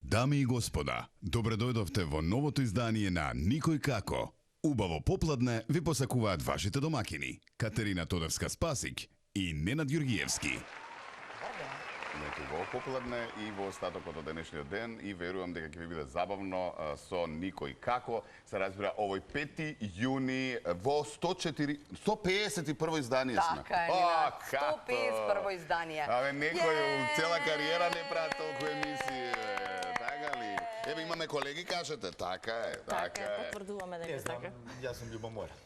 Дами и господа, добре дојдовте во новото издание на Никој како. Убаво попладне ви посакуваат вашите домакини Катерина Тодорска-Спасик и Ненад Јургиевски. Во попладне и во остатокот од денешниот ден и верувам дека ќе ви биде забавно со Никој како. Се разбира овој 5 јуни во 151 издание сме. Така е, Ненад, 151 издание. Абе, некој цела кариера не прави толку емисии. Така ли? Еве имаме колеги, кажете, така е, така е. Потврдуваме дека така. Јас сум љубоморен.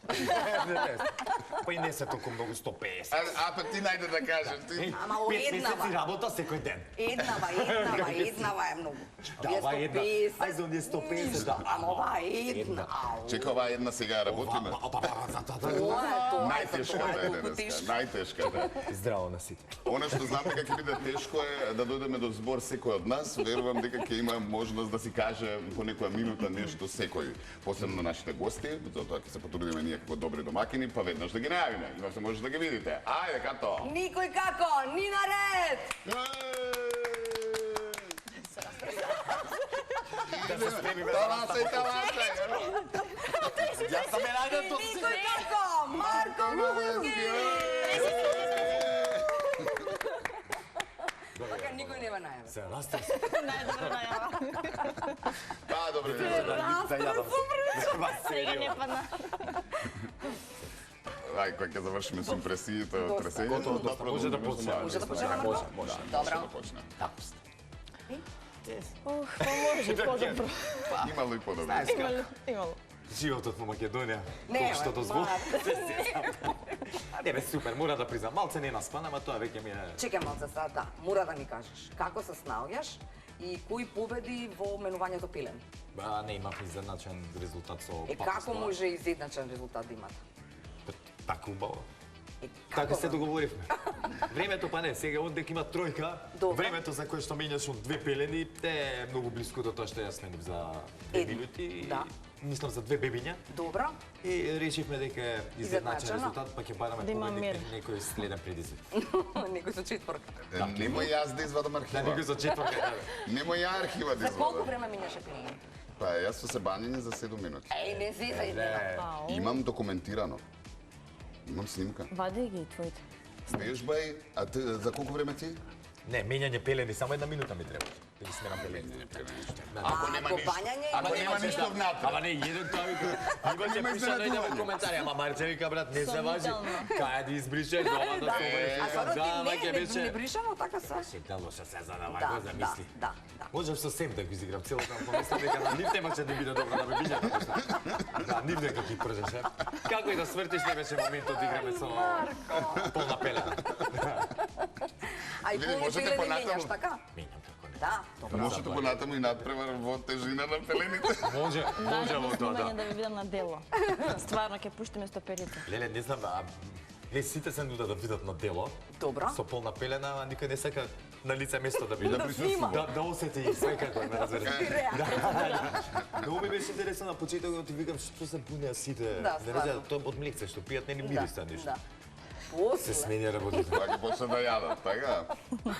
Па и не се толку многу 150. Па ти најде да кажеш, ти. Ама Месеци еднава. работа секој ден. Еднава е многу. Да, ова е една. Ајде оние 150, да. Ама ова е една. Чека, ова една сега работиме. Најтешка е денеска, најтешка. Здраво на сите. Она што знам дека ќе биде тешко е да дојдеме до збор секој од нас. Верувам дека ќе има можност да си каже по некоја минута нешто секој, посебно нашите гости, затоа ќе се потрудиме ние како добри домакини, па веднаш да ги најавиме. Има се може да ги видите. Ајде, като! Никој како, ни наред! Таласа и таласа! Јас сам е најден тоа. Никој како, Марко Гуски! Така никој не ва најава. Се расте. Најдобро најава. Па, добре. Сега не падна. Ај, кој ќе завршиме со импресиите од тресењето. Може да почнеме. Може да почнеме, Марко? Добро. Може подобро. Имало и подобро. Имало. Животот во Македонија, Не, колку што дозволи. ма. Не бе, супер, мора да признам. Малце не наспан, ама тоа веќе ми е... Чекај малце сега, да, мора да ми кажеш. Како се снаоѓаш и кој победи во менувањето пилен? Ба, не имав изедначен резултат со Како може изедначен резултат да имате? Така убаво. Како Така се да? договоривме. Времето па не, сега одек има тројка. Добро. Времето за кое што менјаш од 2 пелени е многу блиску до тоа што јас сменив за 2 Едно, минути. да. Мислам за 2 бебиња. Добро. И решивме дека е изедначен Изедначено. резултат, па ќе бараме Да има победник мир. некој следен предизвик. Некој со четворка. Немој јас да извадам Да, архива. некој за четврка. Немој ја архива да За колку извадам. време минеше пилење? Па јас со се бањење за 7 минути. Еј, не зезај, Нена. Имам документирано. Имам снимка. Вади ги твоите. Вежбај, а ти за колку време ти? Не, менјање пелени, само 1 минута ми треба. Да ги сменам пелени. Ако нема ништо. бањање Ако има нема нешто. ништо внатре. Ама не, еден тоа вика. Имаше нема пиша дојде во изненадување. коментари, ама Марче вика брат, не се важи. Сомнително. Кај да избришеш, ова да се обреш. А сорно Да, ти ќе не беше. бришано така се? Шетало се се за да Да, вако да, замисли. да, да. Можев сосем да го изиграм цело ден, помислам дека на нив немаше да биде добро да ме биде. Да, нив дека ги пржеше. Како и да свртиш, не беше моментот да играме со полна пелена. А и Види, полни можете пилени понатаму. менјаш, така? Менјам како не. Да, добро. Можете понатаму и надпревар во тежина на пелените. Може во тоа, Снимање да. да ви видам на дело. Стварно ќе пуштиме стоперица. Леле, не знам, сите се нуда да видат на дело. Добро. Со полна пелена, а никој не сака на лице место да биде. Да снима. Да осети и секако, ме разберете. Многу ми беше интересно на почетокот, ти викам што се бунеа сите. Да, Не стварно. тоа од млекце што пијат, не ни Да, мириса ништо. да. Се После. сменја работите. Па ќе почне да јадат, така?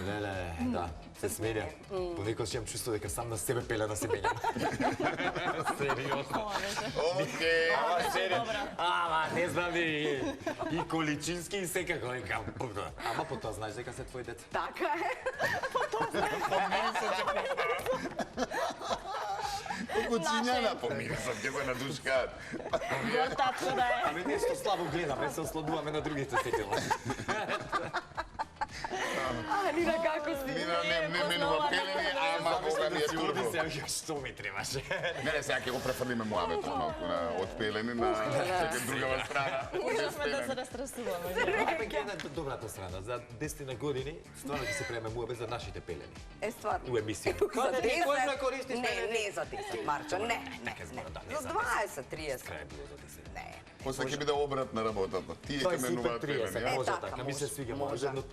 Леле, да, се сменја. Понекогаш имам чувство дека сам на себе пелена се менјам. Сериозно. Ова беше. Океј. Ама сериозно. Ама не знам и количински и секако викам. Ама потоа знаеш дека се твои деца. Така е. Колку цињана по мирисот ќе се надушкаат. Ја татко да е. Ами нешто слабо гледаме, се ослабуваме на другите сетила. Нина, како си? Нина не менува пелени, ама Бога ми е турбо. Што ми требаше? Не, сега ќе го префрлиме муабетот малку од пелени на другава страна. Можевме да се растрасуваме. Апе гледа добрата страна. За 10 години стварно ќе се приеме муабет за нашите пелени. Стварно. У емисија. За Кој 10? користиш Не за 10, Марчо, не. За 20, 30. Крај било за 10. Не. После ќе биде обрат на работата. Тие Тоа ќе е менуваат супер 30, пелени. може така, така, ми се може, свига, може. може, но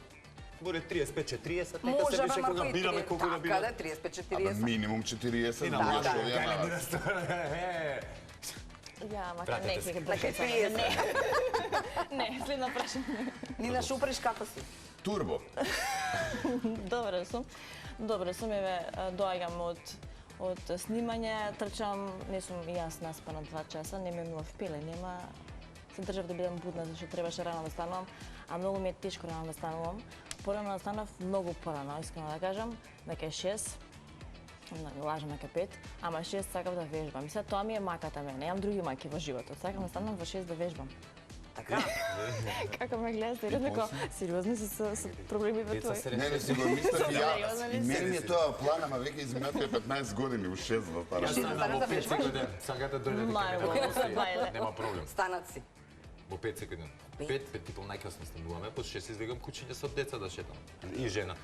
Боре 35 40, нека се Може, више ама кога кој бираме колку да така да, бираме. 35-40. Минимум 40, И на друга млада, што ја гајле ми на... ресторан. Ја, мака Вратете не се. ќе Така почне. 30. Не, следно прашање. Нина Шуприш, како си? Турбо. Добре сум. Добре сум, еве, доаѓам од снимање, трчам, не сум и јас наспана 2 часа, не ме милов пеле, нема. Се држав да бидам будна, зашто требаше рано да станувам, а многу ми е тешко рано да станувам. Порано да станав многу порано, искрено да кажам, дека е 6, лажам дека 5, ама 6 сакав да вежбам. И сега тоа ми е маката мене, немам други маки во животот. Сакам да станам во 6 да вежбам. Така? Како ме гледа, сериозно си со проблемиве Деца твои. се Не, рече. си го мислев и јас. Сериозно ли И си? мене ми е тоа план, ама веќе изминативе 15 години, у 6 да Јас станам. станам во 5 секунди. Сакате дојдете Мајло, кај мене. бајле. Нема проблем. Станат си. Во 5 секунди. 5 типол најкасно стануваме, по 6 извегам кучиња со деца да шетам. И жена.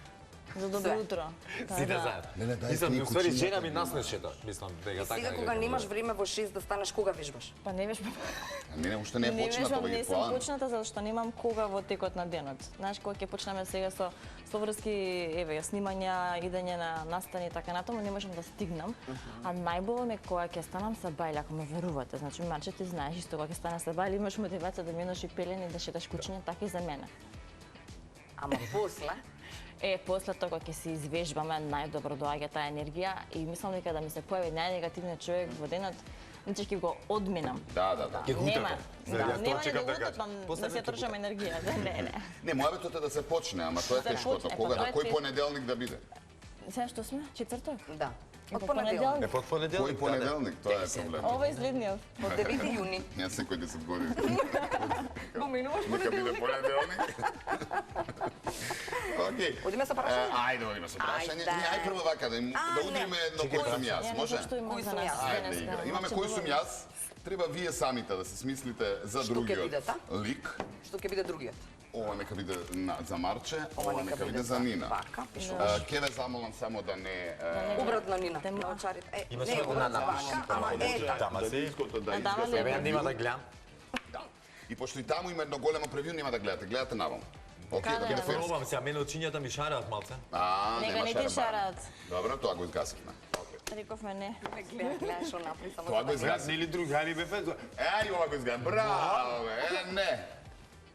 За добро утро. Сите заедно. Леле, дај Мислам, ти у ствари кучињата, жена ми бе. нас не шета. Мислам, дека така. Сега кога немаш време во 6 да станеш, кога вежбаш? Па не вежбам. Не, уште не е Не почнато вежбам, веќе не сум план. почната затоа што немам кога во текот на денот. Знаеш, кога ќе почнеме сега со врски, еве, снимања, идење на настани и така натаму, не можам да стигнам. А најбово ми е кога ќе станам со бајле, ако ме верувате. Значи, Марче, ти знаеш исто кога ќе стана со бајле, имаш мотивација да минеш и пелени да шеташ кучиња, така и за мене. Ама после, После тоа кога ќе се извежбаме, најдобро доаѓа таа енергија и мислам дека да ми се појави најнегативниот човек во денот, значи ќе го одминам. Да. Ќе го Нема, утепам. да, нема тоа ни чекам да да кажам. утепам, После да се веќе трошам утепам. енергија. Да, не. Не, мојавето е да се почне, ама тоа е Да се тешкото. почне, Кога, па на тоа е кој тешко. понеделник да биде? Сега што сме? Четврток? да. Од Од понеделник. Е, под понеделник. Кој понеделник? Тоа е проблем. Ова е изгледниот. Од 9 јуни. Ја секој 10 години. Поминуваш Нека биде понеделник. Океј. Одиме со прашање? Ајде, одиме со прашање. Ајде. Не, ај прво вака да удриме едно кој сум јас, може? Што има Кој за сум нас јас? Ајде, денеска? игра. Имаме Значи, кој сум добро. јас. Треба вие самите да се смислите за Што ќе биде, другиот та? лик. Што ќе биде другиот? Ова нека биде за Марче, Ова ова нека биде за Нина. Вака, пишуваш. Ќе ве замолам само да не... Обратно, Нина. Тема. На очарите. Има Не, само обратно, напиши. вака, ама така. Тама се. Диското да А, дама изгледа. ли? Еве, нема да гледам. Да. И пошто и таму има едно големо превју, нема да гледате. Гледате навам. Океј, Каде да е? биде ферст. Пробам сега, мене очињата ми шараат малце. Нека нема не ти шарабан. шараат. Добро, тоа го изгасивме. Океј. Рековме не. Гледаш што напри, само Тоа го да изгасивме. Нели другари бе фе? Еј, ова го изгасивме. Браво, бе. Не.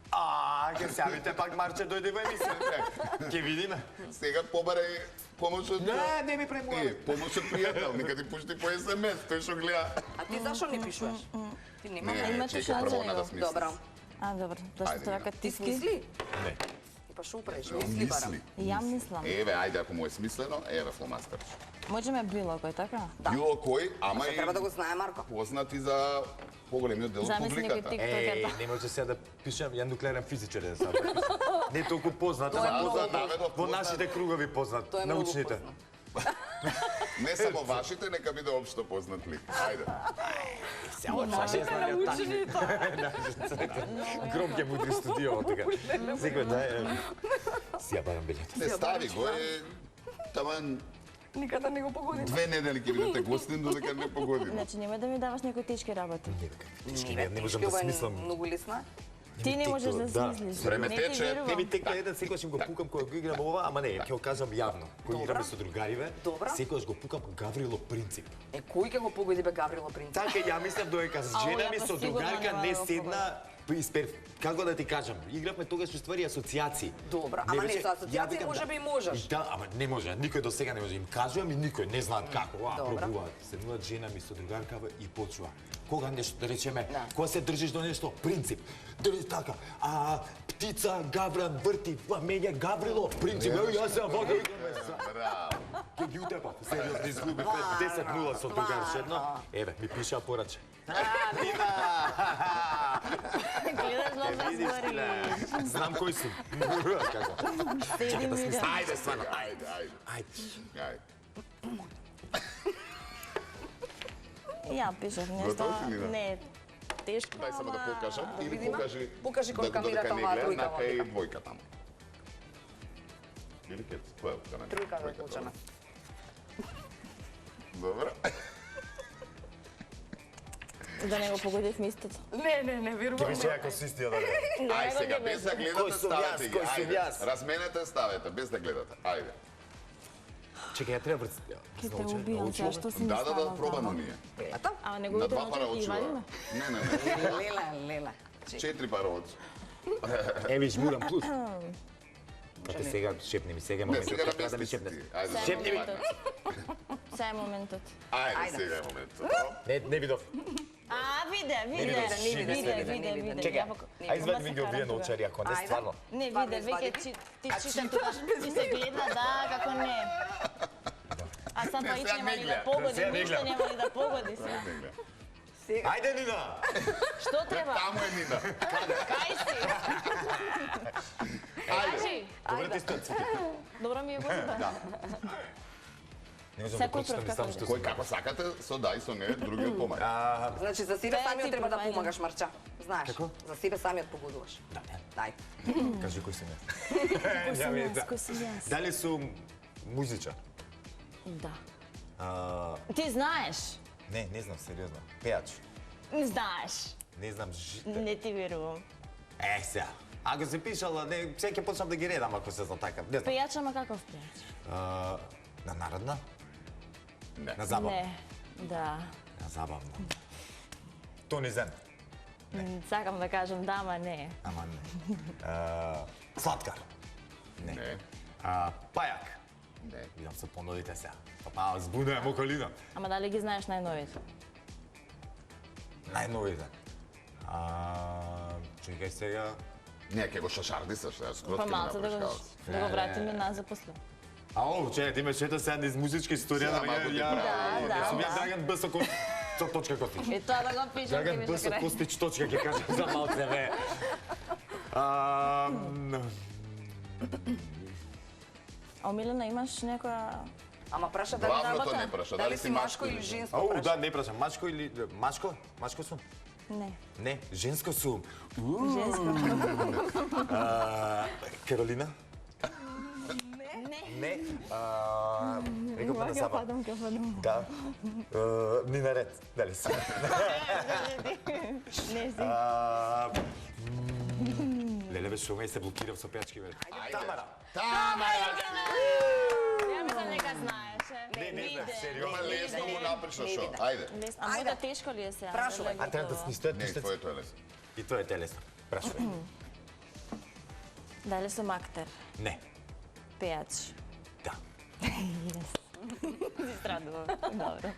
Ќе се јавите пак Марче дојде во емисија. Ќе видиме. Сега побарај помош од... Не ми премуа. Помош од пријател, нека ти пушти по СМС, тој што гледа. А ти зашо не пишуваш? Ти нема Не, имате чекај шанса прво него. да смислиш. Добро. А, добро. Зашто Ајде, така Ти тиски? смисли? Не. И па шо упреш, мисли барам. Мисли. Ја мислам. Еве, ајде, ако му е смислено, еве фломастер. Можеме било кој, така? Да. Било кој, ама Се и треба да го знае Марко. познати за поголемиот дел од Замисли некој публиката. тиктокер. Не може сега да пишам, ја нуклеарен физичар е сега. Не толку познат, Тоа е ама многу познат познат. во нашите кругови познат, Тоа е многу научните. познат. Не само вашите, нека биде општо познат лик. Ајде. Сега од нашите научните. Гром ќе мудри студио тука. Секој да е. Сега барам билет. Не стави го е таман Никада не го погоди. 2 недели ќе бидете гостин додека не погоди. Значи нема да ми даваш некои тешки работи. Не можам да смислам. Многу лесна. Ти не можеш да Да. смислиш. Време Не ти тече, верувам. Не ми текна еден, секогаш им го пукам кога го играм ова, ама не, ќе го кажам јавно. Кога играме со другариве, Добра. секогаш го пукам Гаврило Принцип. Кој ќе го погоди бе Гаврило Принцип? Така ја мислам дека Ау, жена ја ми па со сигурно другарка нема не да го седна како да ти кажам, игравме тогаш уствари асоцијации. Добра, ама не беше- со асоцијации, ја викам, може би и можеш. Да, ама не може, никој до сега не може. Им кажувам и никој не знаат како, Добра. пробуваат. Седнуваат жена ми со другарка и почува. Кога нешто, да речеме, Да. кога се држиш до нешто, принцип. Држи така, птица Гавран врти, мене Гаврило, принцип. Ево јас се вода играме. Браво. Ќе ги утепав, сериозно изгубив 10-0 со другарче едно. Еве, ми пишаа пораче. Нина! Гледаш лоша збори. Знам кои сум. Како? Седи ми да. Ајде, стварно. Ајде. Ја пишав нешто. Готов си, Нина? Не, тешко, Дај само да покажам или Видиме. покажи Покажи кон камерата не оваа гледа, тројка на кај вовека. двојка таму. Или кај твојка, не? Тројка да Двојка, почнеме. Добро. Да не го погодив мистото. Не, верувам. Ке ми се ако си истија да гледам. Ај сега, без да Кој гледате, сум ставете јас, ги. кој сум Ајде, јас? разменете, ставете, без да гледате. Ајде. Чекај, ја треба врц. Ке те убијам сега, што си ми Да, ставил пробано тамо? ние. Ето, А не На го два пара и очи. вадиме? Не. лела. 4 пара очи. Е, виж, мурам плюс. Кате сега, шепни ми сега Не, моментот. сега Треба да ми намести шепнеш. ти. Ајде, Сега е Шепни ми. моментот. Сега е моментот. Ајде, сега е моментот. Не видов. А, виде. Чекај, ај извади ми ги овие научари, ако не Ајде. стварно. Не, Стварно виде, извади. веќе ти читам тогаш, ти се гледа, да, како не. А сам па сега нема не ни гледа. да погоди, Сега не ништо гледа. нема ни да погоди сега. Ајде, Нина! Што треба? Таму е Нина. Кај си? Кажи. Добре ти стои цвики. Добро ми е благодарна. Не можам да Секој прочитам прв и само како што Кој како сакате, со да и со не, другиот помај. Значи за себе Те самиот ти треба да профајлен. помагаш, Марча. Знаеш, Како? за себе самиот погодуваш. Да, Дај. кажи кој сум јас. Кој сум Ја јас, да. кој сум јас? Дали сум музичар? Да. А, Ти знаеш? не знам, сериозно. Пејач. Не знаеш. Не знам, Не ти верувам. сега. Ако се пишала, не, сега ќе почнам да ги редам ако се за така. Не знам. Пејач, ама каков пејач? На народна? Не. На забавна? Не. Да. На забавна. Тони Зен. Сакам да кажам да, ама не. Ама не. Сладкар. Не. Пајак. Не. Видам се понудите сега. Па збунувам околина. Ама дали ги знаеш најновите? Најновите. Чекај сега. Не, ќе го шашарди се, што скроз Па ќе малце да направиш го, хаос. вратиме назад после. Ау, чекај, ти ме шета сега низ музичка историја Сега да малку ти прави. Да, сум ја да. Драган Б.С. Точка Костич. И тоа да го пишам, ќе Драган беше Б.С. крај. Костич точка ќе кажам за малце ве. А Милена, имаш некоја... Ама праша дали Главното работа? не праша, Дали си машко или женско Ау, праша? да, не прашам. Машко или... Машко? Машко сум? Не. Не, женско сум. Женско. Каролина? Не. Не. Реков на Ќе забава. падам. Да. Нина Ред. Дали си? Не си. Леле, бе, шо ме се блокирав со пејачки, бе. Тамара. Тамара! Ја мислам дека знаеше. Не знам, сериозно. Ама лесно му напиша не шо. виде. Ајде. А мојда тешко ли е сега? Прашувај. А треба да снистојат Не, ништо. твоето е лесно. И тоа е телесно. Прашувај. Дали сум актер? Не. Пејач? Да. Си страдувам. Добро.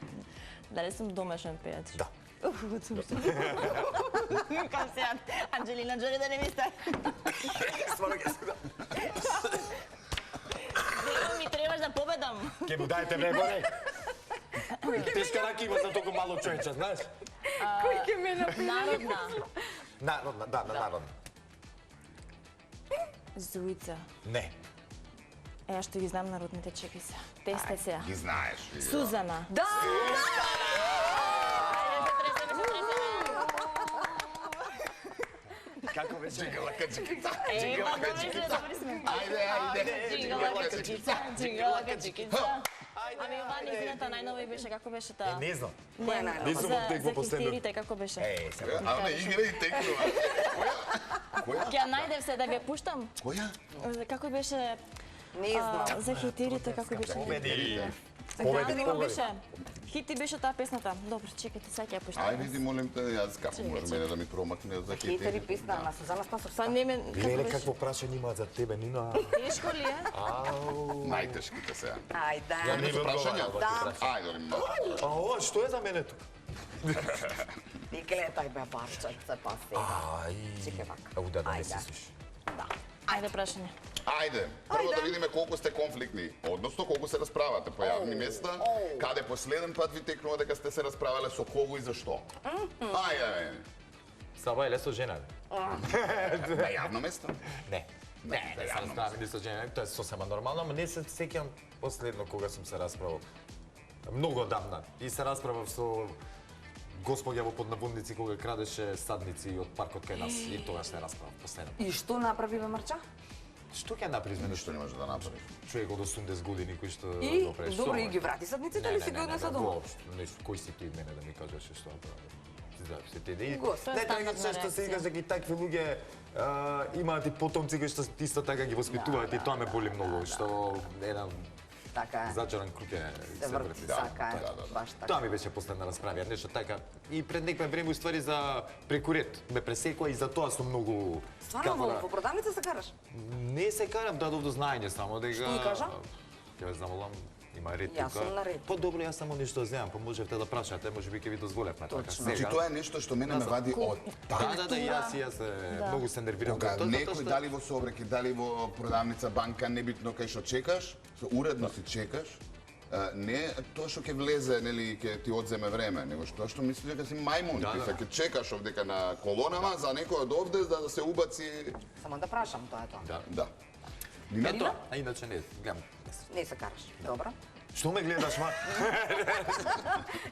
Дали сум домашен пејач? Да. Кам сега, Анджелина Джоли да не ми стане. Стварно ќе се да. Него ми требаш да победам. Ке му дајте бе, горе. Тешка рака има за толку мало човече, знаеш? Кој ќе ме Народна. Народна, да, на народна. Зуица. Не. Ја што ги знам народните, чекај се. Тесте сега. Ги знаеш. види, да. Сузана. Да! Како беше? Джигалака, джикица. Па добре се, добри сме. Ајде. Джигалака чикица, джигалака чикица. Ами ова низината најнова и беше, како беше таа? Не знам. Која е најнова? Не сум од теква За последно. хитирите, како беше? Сега. А не игра и текнува. Која? Ќе ја најдев се да ви ја пуштам. Која? Како беше Не знам. за хитирите, како беше? Победи. Победи, беше. Хити беше таа песната. Добро, чекајте, сега ќе ја пуштам. Ај види, молим те, јас како може мене да ми промакне за Хейтери хитери. песна на Сузана Спасовска. Па не ме... Леле, какво прашање имаат за тебе, Нина? Тешко ли е? Најтешките сега. Ајде. Ја не ми прашања? Да. Ајде, А ова, што е за мене тука? И гледај бе барчајце па сега. Чекај вака. Ау, да, не Ајде. се слушаш. Да. Ајде прашање. Ајде, прво да видиме колку сте конфликтни, односно колку се расправате по јавни места, каде последен пат ви текнува дека сте се расправале со кого и зашто. Ајде, Саба е лесо жена. На јавно место? Не. Не се расправам ни со жена, тоа е сосема нормално, ама не се сеќам последно кога сум се расправал. Многу одамна. И се расправав со господја во поднаводници кога крадеше садници од паркот кај нас и тогаш се расправав последно. И што направи бе Марча? Што ќе направиш мене? Ништо не може да направиш. Човек од 80 години кој што И го прави. добро и ги врати садниците или си ги однеса дома? Воопшто, нешто, кој си ти мене да ми кажеш што направи? Знаеш, се те идеи. Тоа Не е така стандардна што се реакција. играш дека и такви луѓе имаат и потомци кои што исто така ги воспитуваат и тоа ме боли многу, што еден Така е. зачаран круг е Се врти, така е. Баш така. Тоа ми беше последна расправа, нешто така. И пред некое време уствари за прекурет ме пресекоа и за тоа сум многу Стварно, во продавница се караш? Не се карам, дадов до знаење само дека Што и кажа? Ќе ве замолам, има ред Јас сум на ред. По-добро јас само нешто знам, можевте да прашате, можеби ќе ви дозволевме така. Точно. Значи тоа е нешто што мене ме вади од Да, и јас многу се нервирам кога тоа, некој дали во сообраќај, дали во продавница, банка, небитно кај што чекаш, со уредно си чекаш, не тоа што ќе влезе, нели, ќе ти одземе време, него што мислиш дека си мајмун, ти се ќе чекаш овдека на колонама за некој од овде да се убаци. Само да прашам, тоа е тоа. Да. Ето, а иначе не, гледам. Не се караш. Добро. Што ме гледаш, ма?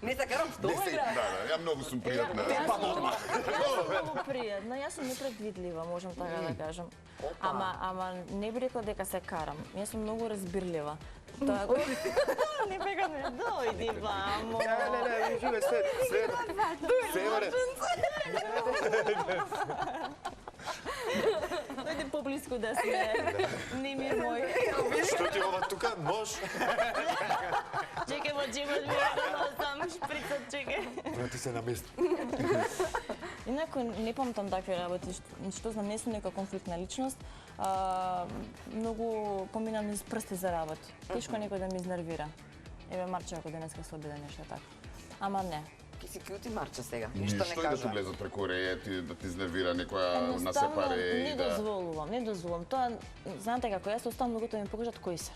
Не се карам, што Не ме се, гледаш? да, ја многу сум пријатна. Јас сум многу пријатна, јас сум непредвидлива, можам така да кажам. Ама не би рекла дека се карам. Јас сум многу разбирлива. Тоа го не бега не дојди вамо. Не, живе се Дојди поблиску да сме. Немир мој. Што ти ова тука, нож? Чекај во джебот ми да сам шприцот, чекај. Врати се на место. Инаку не памтам такви работи, што знам, не сум нека конфликтна личност. Многу поминам низ прсти за работа. Тешко некој да ме изнервира. Еве Марче, ако денеска се обиде нешто така. Ама не. Ки си кјути Марча сега. Ништо Ништо не и да ти кажа. влезат преку реје, ти да ти изнервира некоја на Едноставно сепаре не и да... не дозволувам. Тоа, знаете како, јас оставам луѓето да ми покажат кои се.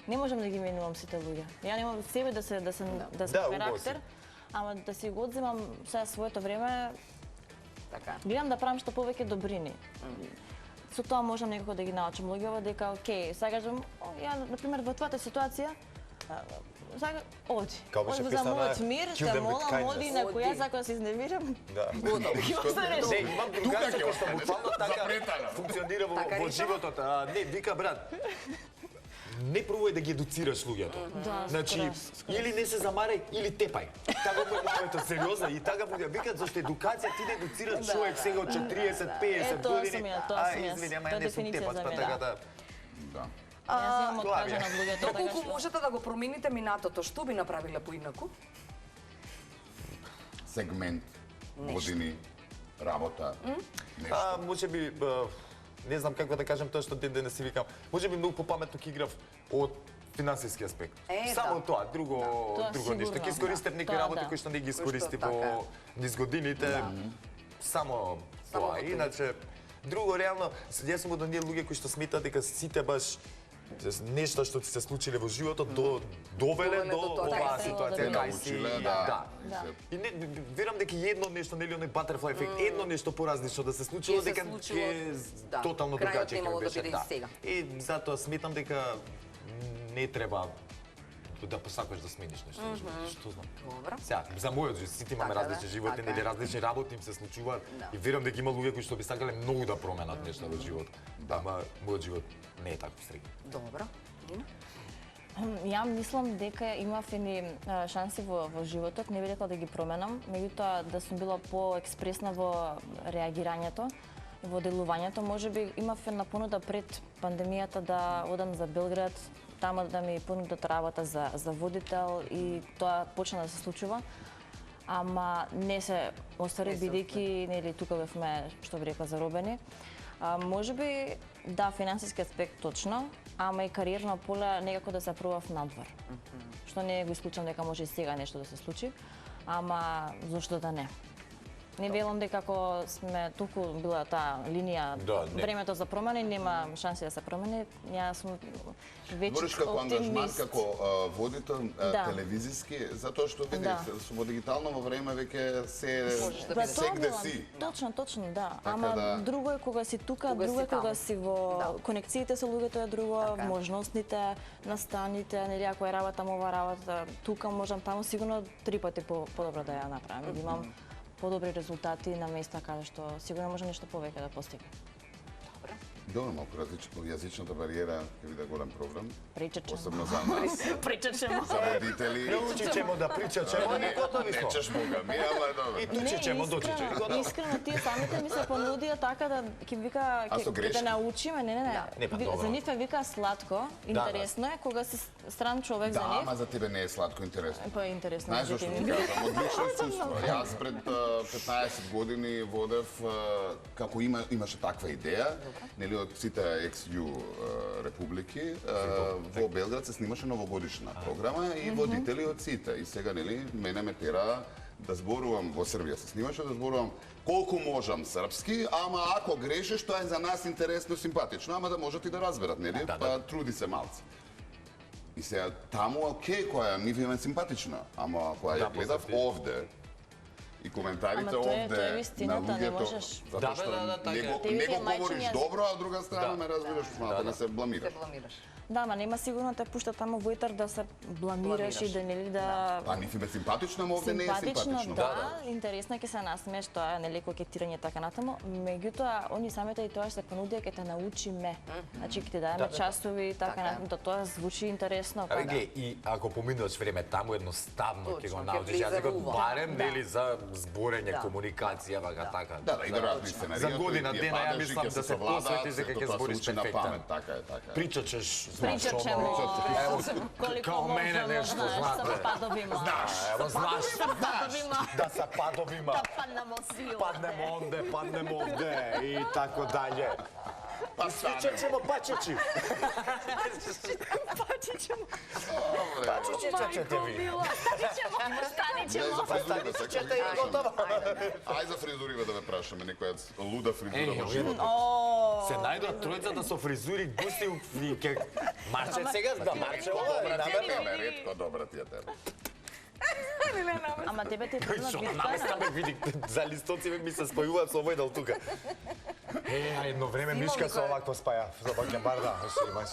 Не можам да ги менувам сите луѓе. Ја немам себе да сум Да, карактер, ама да си го одземам сега своето време, Така. гледам да правам што повеќе добрини. Со тоа можам некако да ги научам луѓето дека окей, сега кажам, ја на пример во твојата ситуација сега оди. Као беше Оди за песна на мојот мир, те Children with молам, Kindness. оди на која Оди. за која се изневирам. Да. Ќе се реши. Не, имам другарка која што буквално така Запретана. функционира Така во решава? животот. Не, вика брат, не пробувај да ги едуцираш луѓето. Да, Значи, скрос. или не се замарај, или тепај. Така му е моето сериозно и така му ја викаат зашто едукација ти да едуцираш човек сега од 40-50 тоа години. сум ја, тоа сум јас. извини, ама Тоа ја е не сум дефиниција тепац, за па мене. така да. Да. Јас имам тоа откажа ми е. на луѓето, така Доколку што... можете да го промените минатото, што би направиле поинаку? Сегмент, години, работа, нешто. Може би, не знам како да кажам тоа што ден денес си викам, може би многу попаметно ќе играв од финансиски аспект. Само да. тоа, друго Тоа нешто. сигурно, Ќе искористев да. некои Тоа работи да. кои што не ги Кои што искористив така е. во низ годините. Само Само тоа. во тоа. Иначе друго реално, јас сум од оние луѓе кои што сметаат дека сите баш нешто што ти се случиле во животот довеле Довеле до до тоа. оваа Така, ситуација да кај си. научиле, Да. Да. И не, верам дека едно нешто, нели оној butterfly ефект, едно нешто поразлично да се случило, Ќе се дека случило, да, тотално крајот другачие ќе немало да беше. биде и сега. И затоа сметам дека не треба да посакаш да смениш нешто во животот, што знам. Добро. Сега, за мојот живот, сите имаме Така да, различни животи, така нели е. различни работи им се случуваат Да. и верам дека има луѓе кои што би сакале многу да променат нешто во животот. Ама мојот живот не е таков среќа. Добро. Нина? Ја мислам дека имав едни шанси во животот, не би рекла да ги променам, меѓутоа да сум била поекспресна во реагирањето, во делувањето. Можеби имав една понуда пред пандемијата да одам за Белград, таму да ми понудат работа за водител и тоа почна да се случува. Ама не се оствари бидејќи нели тука бевме, што би рекла, заробени. Можеби да, финансиски аспект точно, ама и кариерно поле некако да се пробав надвор. Што не го исклучам дека може и сега нешто да се случи, ама зошто да не? Не велам дека ако сме туку била таа линија, Да, не. времето за промени, нема шанси да се промени. Јас сум веќе Збориш како ангажман, оптимист. како водител Да. телевизиски, затоа што види, Да. во дигитално време веќе се Можеш да Па бидеш. тоа секде велам. си. Точно, да. Така Ама да. друго е кога си тука, Кога друго си е кога таму. си во Да. конекциите со луѓето е друго, Така е. можностите, настаните, нели ако е работам ова работа, тука можам таму сигурно 3 пати подобро да ја направам, да имам подобри резултати на места каде што сигурно може нешто повеќе да постигне. Добро, малку јазичната бариера ќе биде голем проблем, Причачам. посебно за нас, Причачам. за водители. Научичемо да причачемо, и готови смо. Нечеш Бога, ми, ама добро. И тучичемо, дочиче. Искрено тие самите ми се понудија така да ќе вика А со ќе грешки? да научиме, не. Не, па добро. За нив е вика сладко, интересно е кога си стран човек за Да, нив. ама за тебе не е сладко интересно. Па е интересно. Знаеш зашто ти кажам, од лично искуство. Јас пред 15 години водев како имаше таква идеја, нели од сите XU републики, во Белград се снимаше новогодишна програма и водители од сите. И сега нели мене ме тера да зборувам во Србија се снимаше да зборувам колку можам српски, ама ако грешиш тоа е за нас интересно, симпатично, ама да можат и да разберат, нели? Да, да. Па труди се малце. И сега таму окей, која нив им е симпатична, ама која Да, ја гледав посети. овде и коментарите Ама тоа е овде вистината, на не луѓето, можеш. затоа Да, што да, така е. него Тебе ти е говориш мајчин јазик. добро, а од друга страна ме разбираш, малку не се Се бламираш. бламираш. Да, ма нема сигурно те пушта таму во итар да се бламираш и да нели да Па нив им е симпатично, ама овде не е симпатично. да, интересно е ќе се насмееш тоа, нели кокетирање така натаму. Меѓутоа, они самите и тоа што се понудија ќе те научиме. Значи ќе ти даеме часови така Така е. натаму, тоа звучи интересно. Абе, па да. глеј, и ако поминуваш време таму, едноставно ќе Точно, го ќе научиш влезе јазикот, во ува. барем, Да. нели, за зборење, Да. комуникација, вака така. Да, да, и веројатно и сценаријата. За година и тие дена, ја падежи мислам ќе да се совладаат, посветиш дека сето ќе тоа се збориш учи на перфектно. памет, така е, така е. Причачеш, знаеш, Причачемо. Ево, Колико као мене можемо, нешто, знаеш, знате. со падовима. Ево, знаеш, Падовима. да се падовима. Да паднемо сила. Паднемо онде и тако далje. Па стане. Чечемо пачечи. Пачичемо. Чечете ви. Не Станичемо. за фризурите, Чете сакаш и готово. Ај за фризуриве да ме прашаме, некоја луда фризура во Еј, животот. Се најдоа тројцата со фризури густи и ке марче сега да марче ова и Добра ти е намерно. тебе, ретко добра ти е тебе. Ама тебе ти е трудно Што биткана. наместаме види за листоци век ми се спојуваат со овој дел тука. А едно време Мишка со овакво спаја, со бакенбарда, што имаш.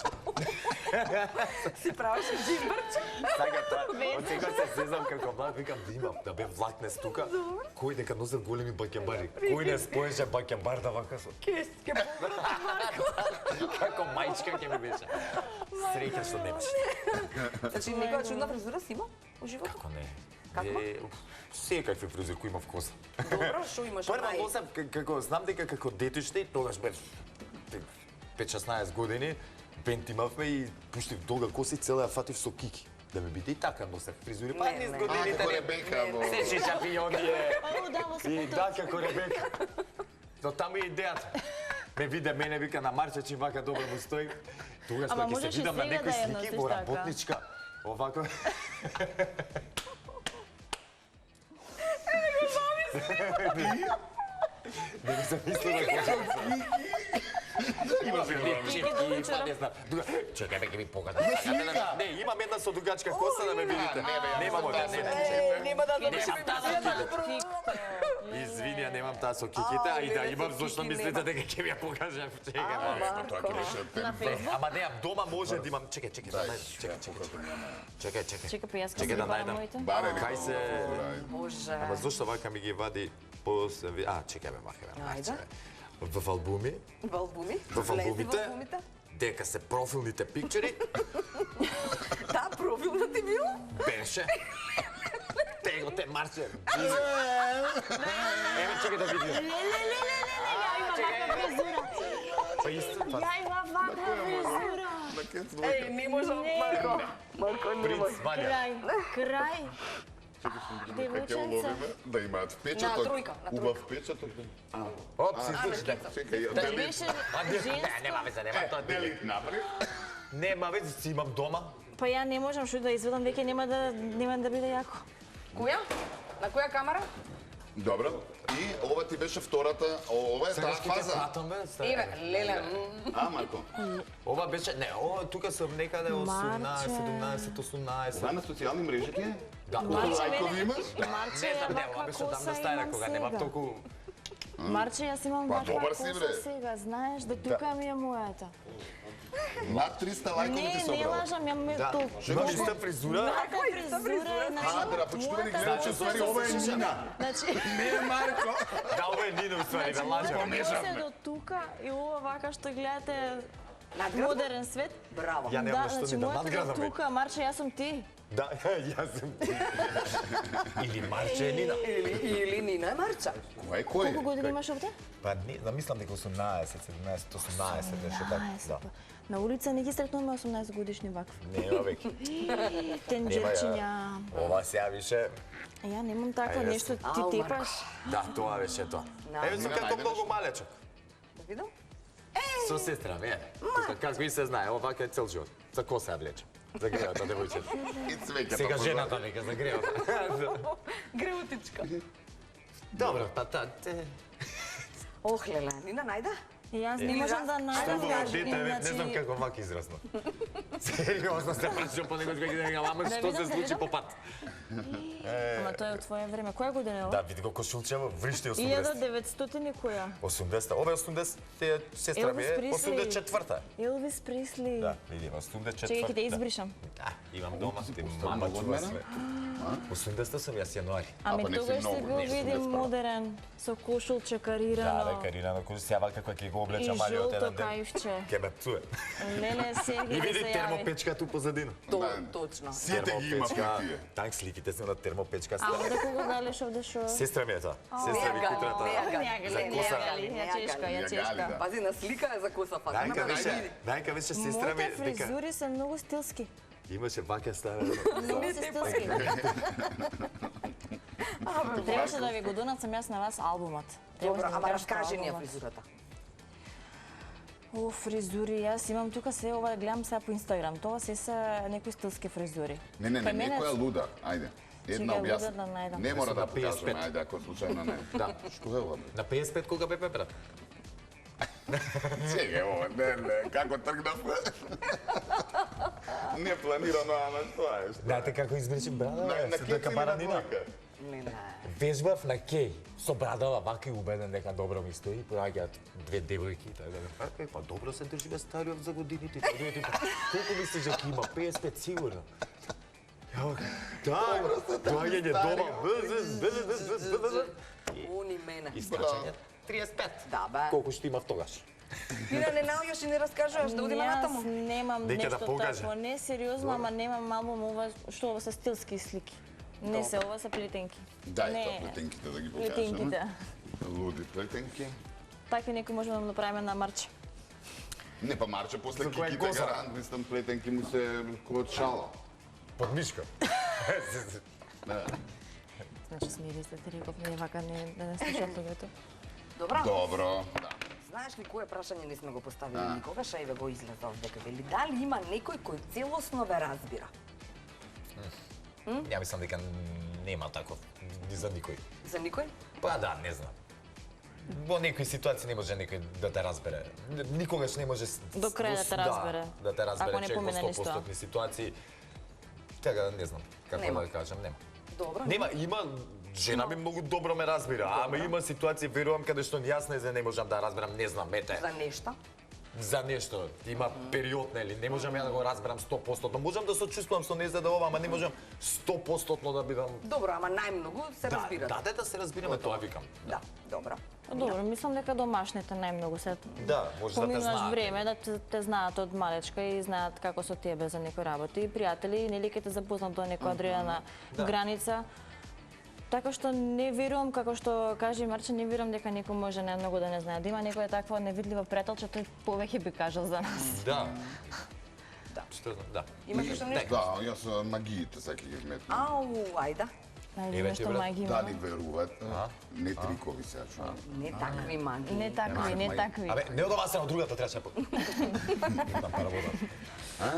Си правиш джимбарче. Сега тоа, од сега се сезам како млад, викам да имам, да бе влакнес тука. Кој дека носев големи бакенбари? Кој не споеше бакенбарда вака со... Ке повратам Марко. Како мајчка ќе ми беше. Среќа што немаш. Значи, некоја чудна фризура си имал у животот? Како не? Како? Секакви фризури кои имав коса. Добро, што имаш Прва носев, како знам дека како детиште, тогаш бев 5-16 години, бент имавме и пуштив долга коса и цела ја фатив со кики. Да ми биде и така носев фризури. Па Не, низ не. А, годините како не. Ребека во... Се шишапи и оние. О, да, во И се да, како Ребека. Но таму е идејата. Ме виде мене, вика на Марче, вака добро му стои. Тогаш Ама ќе се можеш и видам на сега некои да ја слики носиш во така. работничка. Овако. Не ми замисли да кажам. Имаш липчивки, па не знам. Чекај, бе, ќе ми погадам. Не, имам една со дугачка коса да ме видите. Немам овде, нема да Немам таа Извини, ја немам таа со киките, а и да имам, зошто мислите дека ќе ми ја покажам? Чекај, Тоа ќе беше на фејсбук. ама не, дома може да имам. Чекај, да најдам. Чекај. Чека, па јас Чекај ќе да да најдам. моите. Баре Кај се... Боже. Ама зошто вака ми ги вади после... чекај бе, махе бе, Ајде. В албуми, В албуми? в Влези албумите, во албумите? дека се профилните пикчери, Да, профилно ти било? беше. Tego te Marče. Evo, čekaj da vidim. Pa isto, pa Ја имам ваква фризура. Еј, не можам, Марко. Марко, не принц можам. Вања. Крај. Ќе Девојченце. ловиме да имаат впечаток. На тројка, на Убав впечаток. Оп, си излучите. Чекај, Да делит, беше Не, женско. нема везе, нема тоа. делит напред. Нема везе, си имам дома. Па ја не можам што да изведам, веќе нема да биде јако. Која? На која камера? Добро. И ова ти беше втората, ова е таа фаза. Еве, леле, А, Марко? Ова беше, не, ова тука сум некаде 18, 17, 18. Ова на социјални мрежи ти е? Да, Марче, лајкови имаш? Марче, не знам, не, ова ваква беше коса одамна стара имам кога немав сега. толку. Марче, јас имам Па, ваква добар си, коса бре. сега, знаеш, да тука ми е мојата. Над 300 лајкови ти Не, се не обрава. лажам, ја Да, толку. имам иста фризура. Ваква фризура, Адра, почитувани мојата гледачи, коса ствари, се ова е слуша. Нина. Значи, Не е Марко. Да, ова е Нина, уствари, да мојата лажам. коса е до тука и ова вака што гледате Надградна? модерен свет. браво. Ја нема што значи ми да мојата надградам. до тука, Марче, јас сум ти. Да, јас сум ти. Или Марче е Нина. Или Нина е Марча. Кој е Колку кој? години имаш овде? Па не, да мислам дека 18, 17, 18, нешто така. Да. На улица не ги сретнуваме 18 годишни вакви. Нема веќе. Тенџерчиња. Ова сега више. Ја немам таква Ајде, нешто, Ау, ти Марко. тепаш. Да, тоа беше тоа. Да. Еве сум Нина, како најдеш? многу малечок. Да видам? Со сестра ми, тука како и се знае, ова вака е цел живот. За коса ја влече. За грејата девојчета. И цвеќата. Сега жената вика за грејата. Греутичка. Добро, па та, Ох, леле, Нина најда? И јас не можам да Што најдам го кажи, дете, не знам како вака израсна. Сериозно се прашувам по него дека мама што се случи по пат. Ама тоа е од твое време. Која година е ова? Да, види го Кошулчево, вриште 80. 1900 која? 80. Ова е 80, те сестра ми е Елвис Пресли. 84-та. Елвис Пресли. Да, види, 84-та. Чекај, ќе те избришам. Да, имам дома, ти мама од чува мене? све. 80-та сум јас јануари. Ами па не си тогаш си многу, бил нешто видим 81. модерен, со кошулче Да, карирано. да, Карина, кој се јава како ќе го И облеча мали од жолто еден ден. кајфче. Ке ме пцуе. Леле, Сергеј И ќе види се јави. термопечка ту позадина. Точно. Сите ги има тие. Так сликите се на термопечка. А онда кога галеш овде шо? Сестра ми е тоа. Не Сестра ми ја гали, кутрата. не ја гали, Ја не ја гали, ја чешка, ја Ја гали, чешка. да. Пази, на слика е за коса фака. Најка беше, најка беше сестра ми Моите дека фризури се многу стилски. имаше вака стара. Многу се стилски. Требаше да ви го донесам јас на вас албумот. Требаше Добро, да ми ама кажете раскажи ни ја албумот. фризурата. О, фризури, јас имам тука се ова гледам сега по Инстаграм. Тоа се се некои стилски фризури. Не, не, не, Кај мене некоја луда. Ајде. Една Чекај, објасни. луда да најдам. Не мора да На 55. покажеме, ајде, ако случајно не. Да. Што е ова? бе? На 55 кога бе брат? Чекај, ова, не, како тргнав? Не планирано, ама што е? Знаете како изгречи брада? На Дека кек или на баранина. двојка? Не, не. Вежбав на кеј, со брадава, вака и убеден дека добро ми стои, поаѓаат две девојки, така да како па добро се држи бе стариот за годините, другите па колку мислиш дека има 55 сигурно. Ја, да, доаѓање дома, Уни мене. искачање 35. Да, бе. Колку Колку што имав тогаш? Нина, не наоѓаш и не раскажуваш, да одиме Јас натаму. немам Нека да нешто покаже. такво, не сериозно, ама немам албум ова што ова се стилски слики. Не се, ова се плетенки. Дај Не, тоа плетенките да ги покажеме. плетенките. Луди плетенки. Такви некои можеме да направиме на марч. Не, па Марче после За која киките коса? гарант, мислам плетенки му се кој од шала. Под мишка. Да. Значи смири се, ти реков, не вака не слушат луѓето. Добра. Добро. Да. Знаеш ли кое прашање не сме го поставили никогаш, а еве го излеза овде вели дали има некој кој целосно ве разбира? Ја мислам дека нема таков ни за никој. За никој? Па да, не знам. Во некои ситуации не може некој да те разбере. Никогаш не може До крај да те разбере. Да те разбере Ако не човек во помине ништо. 100% ситуации. Така не знам како Нема. да кажам, нема. Добро. Нема, има жена ми многу добро ме разбира, ама има ситуации верувам каде што јас не можам да разберам, не знам, ете. За нешто? За нешто, има период, нели, не можам ја да го разберам 100%. Можам да се чувствувам со нејза да ова, ама не можам 100% да бидам. Добро, ама најмногу се разбирате. Да се разбираме, тоа викам. Да, добро. Добро, мислам дека домашните најмногу се Да, може да те поминуваш знаат. време да те знаат од малечка и знаат како со тебе за некои работи. И пријатели, нели ќе те запознат до некоја одредена граница. Така што не верувам, како што кажи Марче, не верувам дека некој може најмногу да не знае. Да има некоја таква невидлива пријателче, тој повеќе би кажал за нас. Да. Да. Што знам, да. Имаш уште нешто? Да, јас магиите саки ги вметнам. Ау, ајде. Најде Еве ти, нешто брат, маги има. Дали веруват? Не трикови сега чувам. Не такви маги. Не такви, не такви. Абе, не од ова се од другата треча. На паравода. А?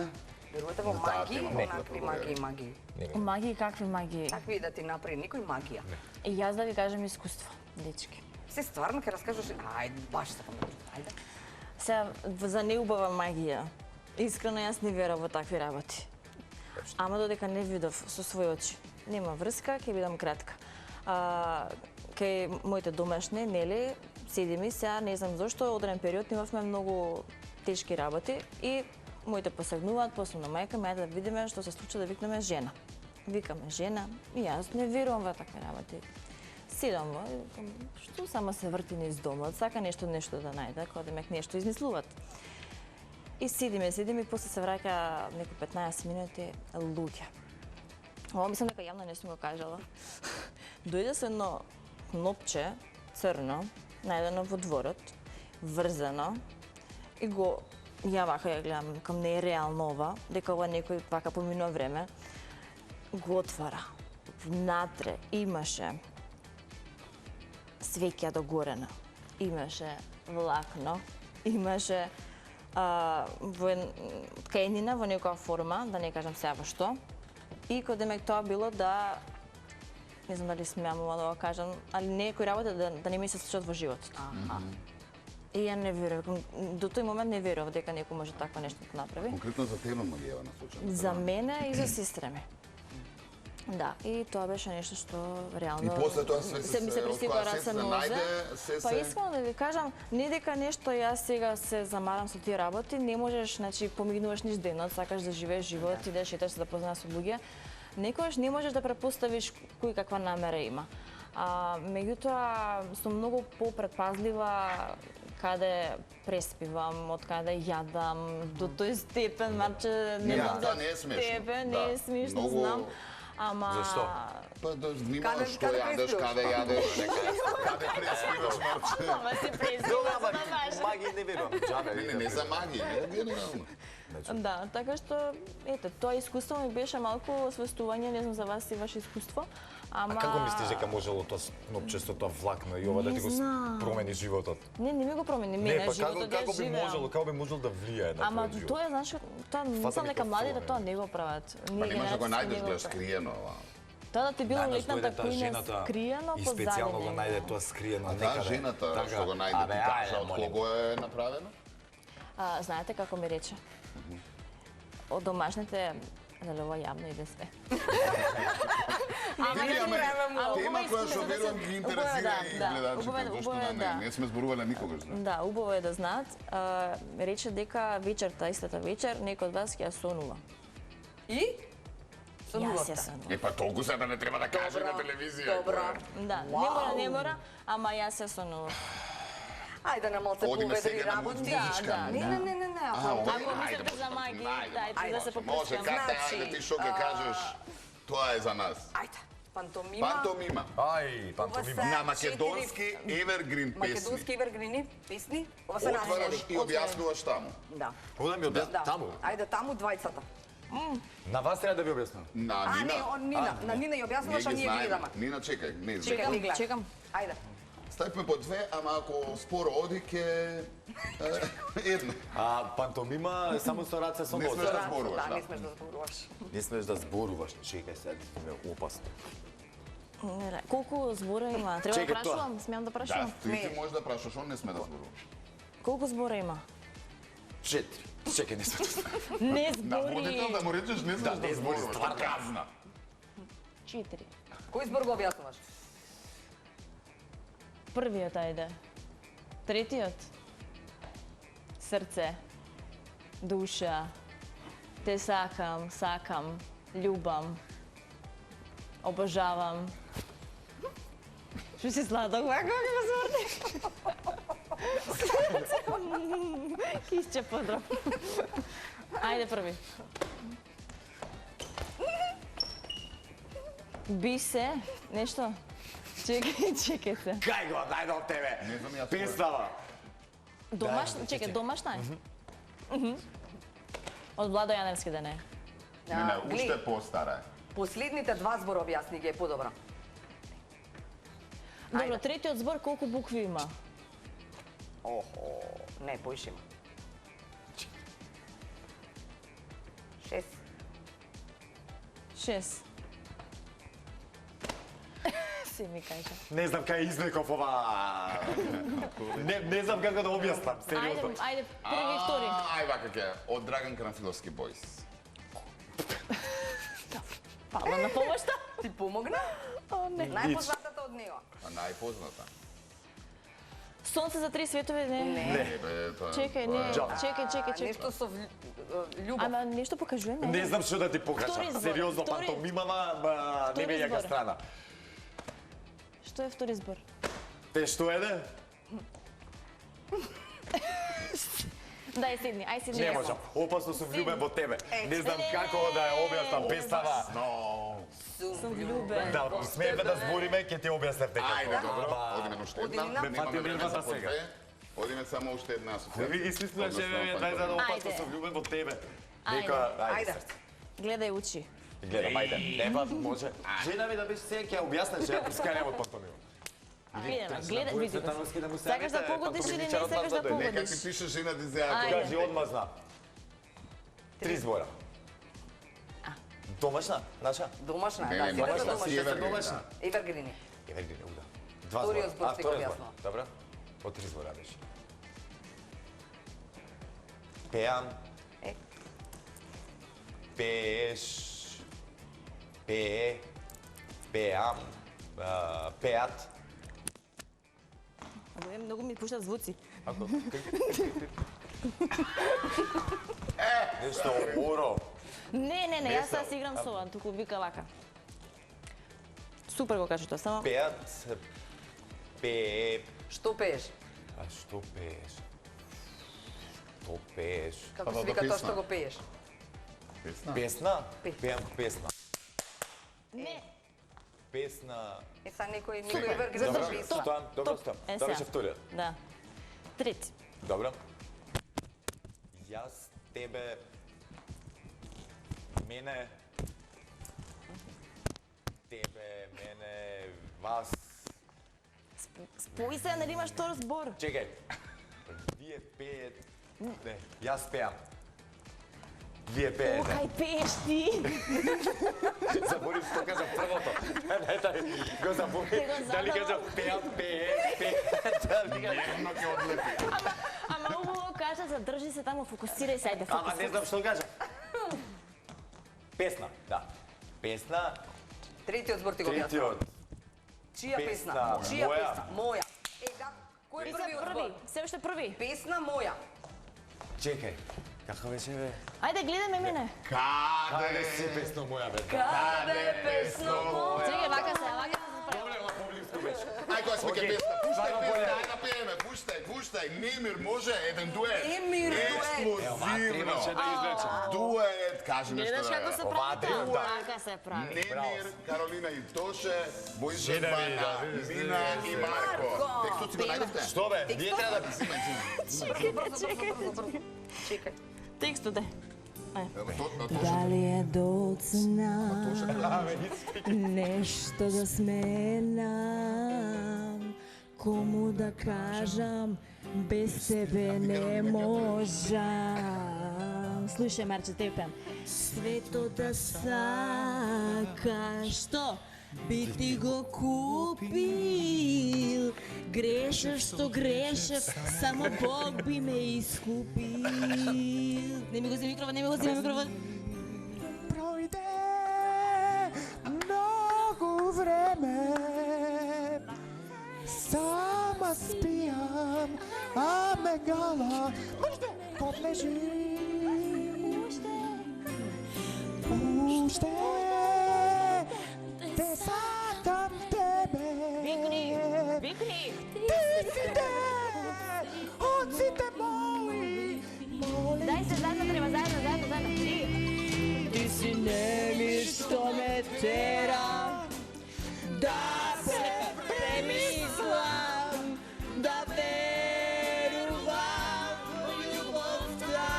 Верувате во За таа магии, тема онакви можеме да магии. Магии, какви магии? Такви да ти направи некој магија. И јас да ви кажам искуство, дечки. Се стварно ќе раскажеш, ајде, баш сакам да чуам, ајде. Сега, за неубава магија, искрено јас не верувам во такви работи. Ама додека не видов со своји очи. Нема врска, ќе бидам кратка. Кај моите домашни, нели, седиме сега, не знам зошто, одреден период имавме многу тешки работи и моите посегнуваат, посебно мајка ми, ајде да видиме што се случи, да викнеме жена. Викаме жена и јас не верувам во такви работи. Седам во, што само се врти низ домот, сака нешто да најде, кога демек нешто измислуваат. И седиме и после се враќа некои 15 минути луѓе. Ова мислам дека јавно не сум го кажала. Дојде се едно кнопче, црно, најдено во дворот, врзано, и го ја вака ја гледам, кам не е реално ова, дека ова некој вака поминува време, го отвара. Внатре имаше свеќа догорена, имаше влакно, имаше тканина во некоја форма, да не кажам сега во што, и кога демек тоа било да, не знам дали смеам ова да го кажам, али некои работи да не ми се случат во животот. И ја не верувам, до тој момент не верував дека некој може такво нешто да направи. Конкретно за тебе магијава насочена. За мене и за сестра ми. Да, и тоа беше нешто што реално... И после тоа се ми се пресипа раце нозе. Па искам да ви кажам, не дека нешто јас сега се замарам со тие работи, не можеш, значи, помигнуваш низ денот, сакаш да живееш живот, идеш, шеташ се да познаеш со луѓе. Некогаш не можеш да препоставиш кој каква намера има. Меѓутоа, сум многу попредпазлива каде преспивам, од каде јадам, до тој степен, марче не знам за тебе, не е смешно, знам. Ама... Зашто? Па да внимаваш што јадеш, каде јадеш, каде преспиваш, марче. Ама си преспивам, за да баш. Магија не верувам, џабе. Не за магија, не генерално. Да, така што, ете, тоа искуство ми беше малку освестување, не знам за вас и ваше искуство, ама... А како мислиш дека можело тоа кнопчето, тоа влакно и ова да ти го промени животот? Не ми го промени, мене животот како би можело, како би можело да влијае на ама твојот живот? тоа, знаеш, тоа мислам дека младите тоа не го прават. Па не можеш да го најдеш, гледаш скриено, ова. Тоа да ти било лекната таа кој не жената скриено и позади специјално го него. најде тоа скриено А некаде. таа жената што го најде, ти кажа од кого е направено? Знаете како ми рече? Од домашните, дали ова јавно иде све. Тема која што верувам ги интересира и гледачите, зашто да не? Не сме зборувале никогаш, да. Да, убаво е да знаат. Рече дека вечерта, истата вечер, некој од вас ќе ја сонува. И? Јас ја сонувам. Па толку се да не треба да каже на телевизија. Добро. Да, не мора, ама јас ја сонувам. Ајде на малце Одиме поведри сега на работи. музичка. Не. Ако мислите за магија, дајте да се Може, попречкам. Кате, ајде ти што ќе кажеш, тоа е за нас. Ајде, пантомима. Пантомима. Ај, пантомима. На македонски evergreen песни. Македонски евергрини песни. Ова се Отвараш и најдели. објаснуваш таму. Да. Ова да ми објасни Да. таму. Ајде таму двајцата. На вас треба да ви објаснам. На Не, Нина. он Нина. На Нина ја објаснуваш, а ние ги гледаме. Нина, чекај, не Чекај, извекам. ми гледай. Чекам. Ајде. Ставиме по две, ама ако споро оди ке едно. А пантомима е само со раце со Не нос. смеш да зборуваш, Да, да. не смеш да зборуваш. Не смеш да зборуваш. Чекај сега, ме опасно. Колку збора има? Треба да Чекај, тоа. прашувам, смеам да Да, прашувам. ти можеш да прашаш, он не сме да зборуваш. Колку збора има? 4. Чекај, не смеш. Не На водител да збори. му речеш не смеш да не збори, зборуваш, стварно. тоа казна. 4. Кој збор го објаснуваш? Првиот ајде. Третиот. Срце. Душа. Те сакам, љубам. Обожавам. Што си сладок, како ми го зврти? Кисче подроб. Ајде први. Би се, нешто? Чекај се. Кај го најдов тебе? Не знам јас. Песава. Домашна, чекај, домашна е? Од Владо Јаневски да не е. Не, уште постара е. Последните два збора објасни ги е подобро. Добро, третиот збор колку букви има? Не, поише има. 6. 6. Си ми кажа. Не знам кај извлеков ова. Не знам како да објаснам, сериозно. Ајде, први и втори. Ај вака ке, од Драган Карамфиловски Бойс. Пала на помошта. Ти помогна? О, не. Најпознатата од него. А најпозната. Сонце за три светови, не. Не, бе, тоа. Чекај, не. Чекај. Нешто со љубов. Ама нешто покажувам, Не знам што да ти Втори покажам. избор, Сериозно, втори- пантомимава не ми е јака избор. страна. Што е втори збор? Те што еде? Дај седни, ај седни. Не можам. Опасно сум влюбен во тебе. Не знам како да ја објаснам песнава. Сум влюбен. Да, смееме да збориме, ќе ти објаснев дека. Ајде, добро. Одиме на уште една. Оди на- Ме фати Немаме време време за за сега. две. Одиме само уште една асоциација. Ви ги слушнаше, дај за да опасно Ајде. сум влюбен во тебе. Ајде. Нека, Ајде. Гледај учи. Гледам, ајде. Нема, може. Жена ми да беше сега ќе објаснеш, ја скањам од пантомима. Гледај, види го. Сакаш да погодиш или не сакаш да Нека погодиш? ти пише жена дизеа. Ајде. Кажи одмазна. 3 збора. Домашна, наша? Домашна, Не, да, не, силата домашна си домашна. Евергрина. Евергрини. Евергрина, уда. 2 Вториот збор ти го втори објаснува. Добро. Од 3 збора беше. Пеам. Е. Пееш. Пее. Пеам. Пеат. Абе, многу ми пуштат звуци. Ако? Нешто оро. Не, јас сега си играм со ова, туку вика вака. Супер го кажа тоа, само Пеат. Пее. Што пееш? А што пееш? Што пееш? Како Па, се да, вика тоа песна. што го пееш? Песна? Пе. Пеам песна. не. Песна. Е, са некој Евергрина Добро, за песна. стоам, добро стоам. Е, Тоа сега. беше вториот. Да. Трети. Добро. Јас, тебе, мене, тебе, мене, вас. Спои се, нали имаш втор збор? Чекај. Вие пеете. Не, јас пеам. Вие пеете. Кај пееш ти? Заборив што кажам првото. Го заборив. Те го Дали задава. кажам пеам, пее. Дали кажам. Едно ќе одлепи. Ама убаво кажа, задржи се таму, фокусирај се, ајде, Ама фокус. не знам што кажам. Песна, да. Песна, Третиот збор ти го објаснува. третиот. Чија Песна, песна? Чија моја. песна? Моја. Е, да, кој е Ти се првиот први, збор? се уште први. Песна моја. Чекај. Како беше бе? Ајде, гледај ме мене. Каде си песна моја бе? Каде песна моја? Чекај, вака се прави. Добре, ама по-близко беше. Ај кога сме ке Океј, песна, пуштај вака песна, боле. ај да пееме, пуштај. Немир може, еден дует. Немир дует. Ексклузивно. Требаше да излечам. Дует, кажи нешто Гледаш како да се е. прави тоа? триот, да. Така се прави. Немир, Каролина и Тоше, Бојза Жена ми, Бана, да, видиш, Мина и Марко. Марко. Текстот си го најдовте? Што бе? Вие треба да Брзо. Чекај. Текстот е. Дали е доцна нешто да сменам, кому да кажам, без тебе не можам. Слушај, Марче, те пеам. Свето да сакаш, што би ти го купил. Грешев што грешев, само Бог би ме искупил. Не ми го земи микрофон. Пројде многу време, сама спијам, а ме гала подлежи. Уште те сакам тебе. Викни, викни. Ти си те, од сите мои. Дај се заедно треба, заедно. Ти си немир што ме тера да се премислам, да верувам во љубовта,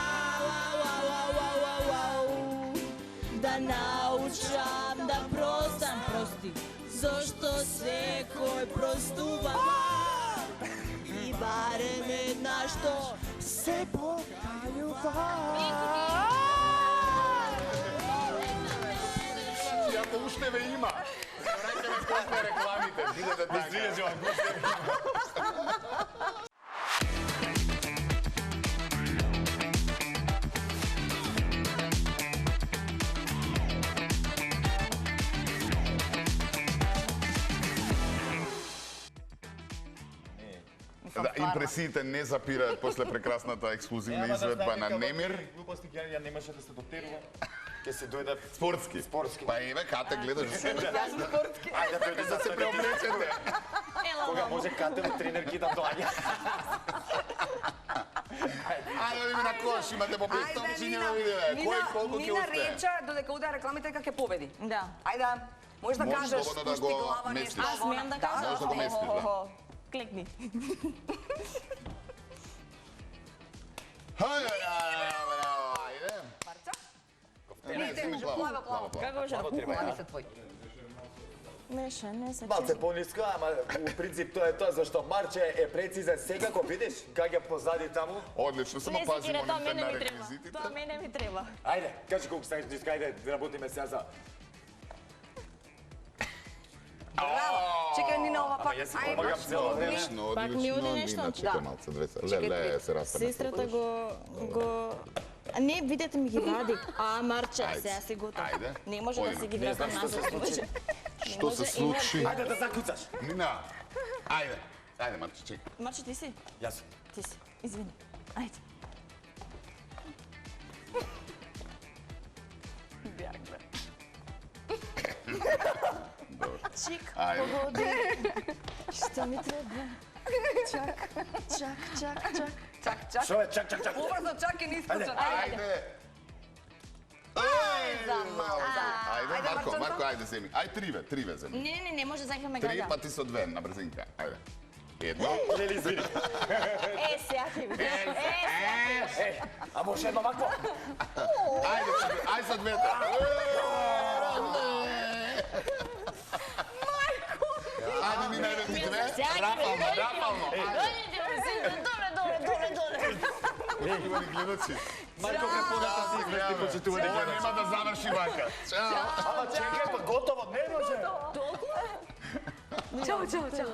да научам да простам, прости, зашто секој простува и барем една што Се покајува. Уште ве има. Раќаме после рекламите, бидете така. Да, импресиите не запираат после прекрасната ексклузивна изведба на Немир. Глупости ја немаше да се дотерува. Ќе се дојдат Спортски. Спортски. Па еве, Кате, гледаш. Јас спортски. Ајде дојде Да се преоблечете. Кога може Кате во тренерки да доаѓа. Ајде да ми на кош, имате по 5 томчиња да видиме. Кој колку ќе Нина успее. рече додека ударе рекламите дека ќе победи. Да. Ајде, можеш да Може кажеш слободно да пушти го глава местиш. нешто. Аз смеам да кажам? Може да го местиш, да. Клекни. Ајде. Марча? Не, земи плава, плава. Како беше? Плави се твој. Не се Малце пониско, ама у принцип тоа е тоа зашто Марче е прецизен секако, видиш, кај ја позади таму. Одлично, само Не се пазимо кире, тоа оните мене на ми треба. реквизитите. Тоа мене ми треба. Ајде, кажи колку ставиш диска, ајде да работиме сега за... Браво. Чекај Нина ова пак. ја си Ајде, помагам цело време. Одлично, Пак ми одлично. оди нешто. Нина, чекај Да. малце, две се. Леле, се растане. Сестрата го не, видете ми ги вади. А, Марче, Ајде. сега си готов. Ајде. Не може да Оди. си ги Не врата знам што се назад. случи. Што се случи? Ајде да закуцаш. Нина, ајде. Ајде, Марче, чекај. Марче, ти си? Јас. Ти си. Извини. Ајде. Бягле. Чик, Ајде. погоди. Што ми треба? Чак. Чак. Шо е, чак. Побрзо чак и ниско чак. Ајде. Ајде, Марко, ајде земи. Ајде, три ве земи. Не, може да заиграме Три, гага. па ти со две на брзинка. Ајде. Едно. Лели, извини. Сега ти го. А може едно вакво? Ајде со двете. Ајде ми најде ти две. Рапално. Доле. Има ли гледачи? Марко ме понета си извести почитувани Ова гледачи. нема да заврши вака. Чао. Ама чекај, па готово, не може. Чао.